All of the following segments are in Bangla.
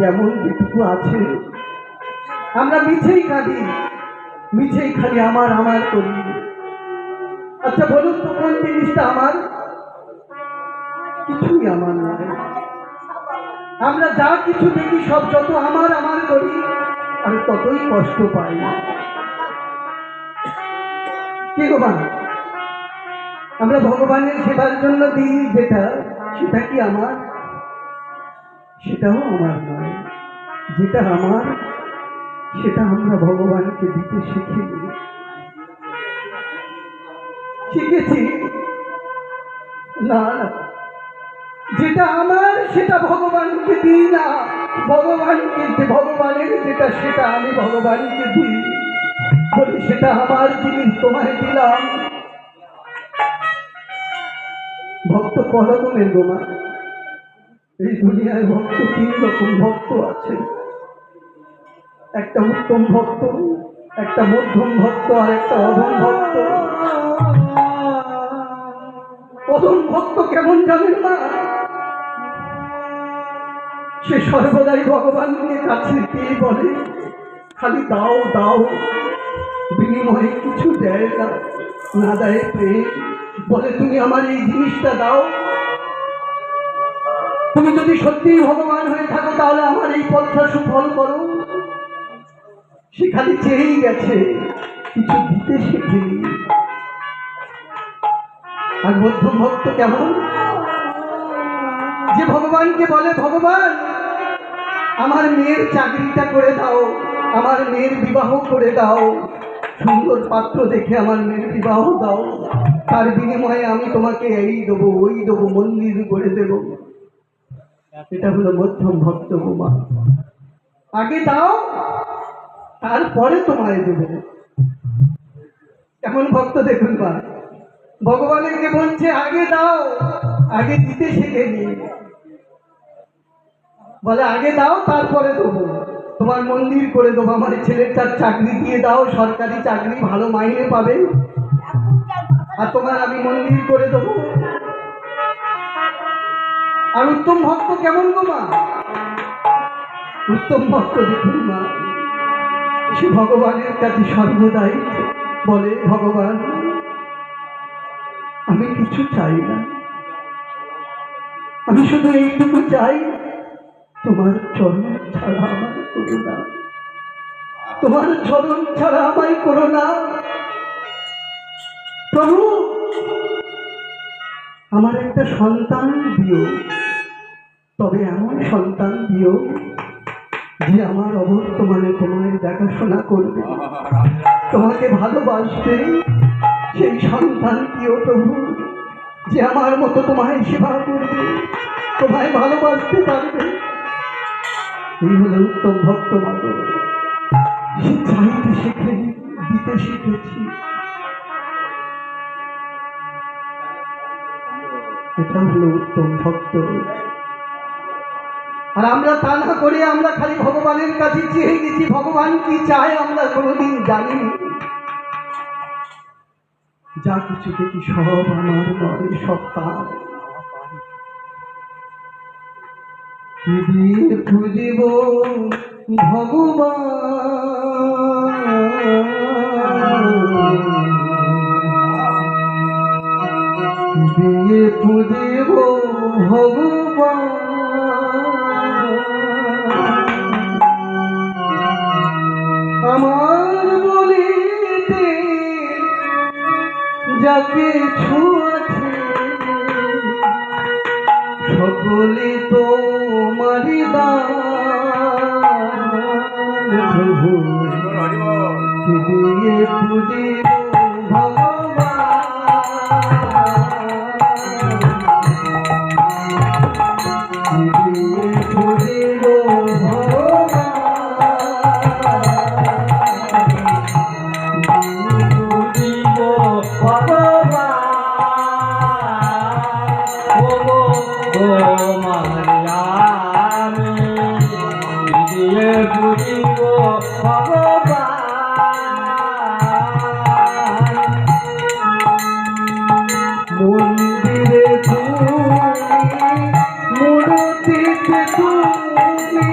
যেমন যেটুকু আছে আমরা মিছেই কাঁদি, মিছেই খালি আমার আমার করি। আচ্ছা বলুন তো কোন জিনিসটা আমার? কিছুই আমার নয়। আমরা যা কিছু দেখি সব যত আমার আমার করি আমি ততই কষ্ট পাই। কি গো মা, আমরা ভগবানের সেবার জন্য দিই যেটা, সেটা কি আমার? সেটাও আমার নয়। যেটা আমার সেটা আমরা ভগবানকে দিতে শিখিনি, শিখেছি না না। যেটা আমার সেটা ভগবানকে দিই না, ভগবানের যেটা সেটা আমি ভগবানকে দিই। বলি সেটা আমার জিনিস তোমায় দিলাম। ভক্ত করকমের গোমা, এই দুনিয়ায় ভক্ত 3 রকম ভক্ত আছে। একটা উত্তম ভক্ত, একটা মধ্যম ভক্ত, আর একটা অধম ভক্ত। অধম ভক্ত কেমন জানেন না? সে সর্বদাই ভগবানকে কাছে পেয়ে বলে খালি দাও দাও, বিনিময়ে কিছু দেয় না, না দেয় প্রেম। বলে তুমি আমার এই জিনিসটা দাও, তুমি যদি সত্যিই ভগবান হয়ে থাকো তাহলে আমার এই পথটা সুফল করো। সে খালি চেয়েই গেছে, কিছু দিতে শেখেনি। আর মধ্যম ভক্ত কেমন? যে ভগবানকে বলে ভগবান আমার মেয়ের চাকরিটা করে দাও, আমার মেয়ের বিবাহ করে দাও, সুন্দর পাত্র দেখে আমার মেয়ের বিবাহ দাও, তার বিনিময়ে আমি তোমাকে এই দেবো ওই দেবো, মন্দির করে দেব। এটা হলো মধ্যম ভক্ত গোমা। আগে দাও তারপরে তোমায় দেবো। এমন ভক্ত দেখুন মা, ভগবানকে বলছে আগে দাও, আগে দিতে শেখেনি। বলে আগে দাও তারপরে দেবো, তোমার মন্দির করে দেবো, আমার ছেলেটার চাকরি দিয়ে দাও, সরকারি চাকরি, ভালো মাইনে পাবে, আর তোমার আমি মন্দির করে দেবো। আর উত্তম ভক্ত কেমন গো মা? উত্তম ভক্ত দেখুন মা, সে ভগবানের কাছে সর্বদাই বলে ভগবান আমি কিছু চাই না, আমি শুধু এইটুকু চাই, তোমার চরণ ছাড়া আমায় করো না, তোমার চরণ ছাড়া আমায় করো না। প্রভু আমার একটা সন্তান দিও, তবে এমন সন্তান দিও যে আমার অবর্তমানে তোমায় দেখাশোনা করবে, তোমাকে ভালোবাসবে। সেই সন্তান দিও প্রভু, যে আমার মতো তোমায় সেবা করবে, তোমায় ভালোবাসতে পারবে। এই হলো উত্তম ভক্ত মাগো। সে চাইতে শিখেনি, দিতে শিখেছি। এটা হলো উত্তম ভক্ত। আর আমরা তা না করে আমরা খালি ভগবানের কাছে চেয়ে গেছি, ভগবান কি চায় আমরা কোনোদিন জানিনি। যা কিছু দেখি সব আমার নয়, সব তার। কি দিয়ে খুঁজিব ভগবান, দিয়ে খুঁজিব ভগবান, আমার বলিতে যা কিছু আছে সকলে তোমারি দান। প্রভু কি দিয়ে খুঁজিব ভগবান, কি দিয়ে খুঁজিব মন্দিরে তুমি মূর্তিতে তুমি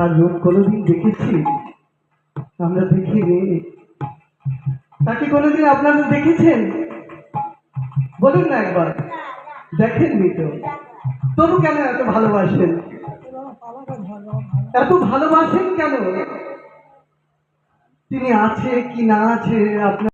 তার রূপ কোনোদিন দেখেছি? আমরা দেখিনি। তাকে কোনোদিন আপনারা দেখেছেন? বলুন না একবার। দেখেননি তো? তবু কেন এত ভালোবাসেন? এত ভালোবাসেন কেন? তিনি আছে কি না আছে আপনার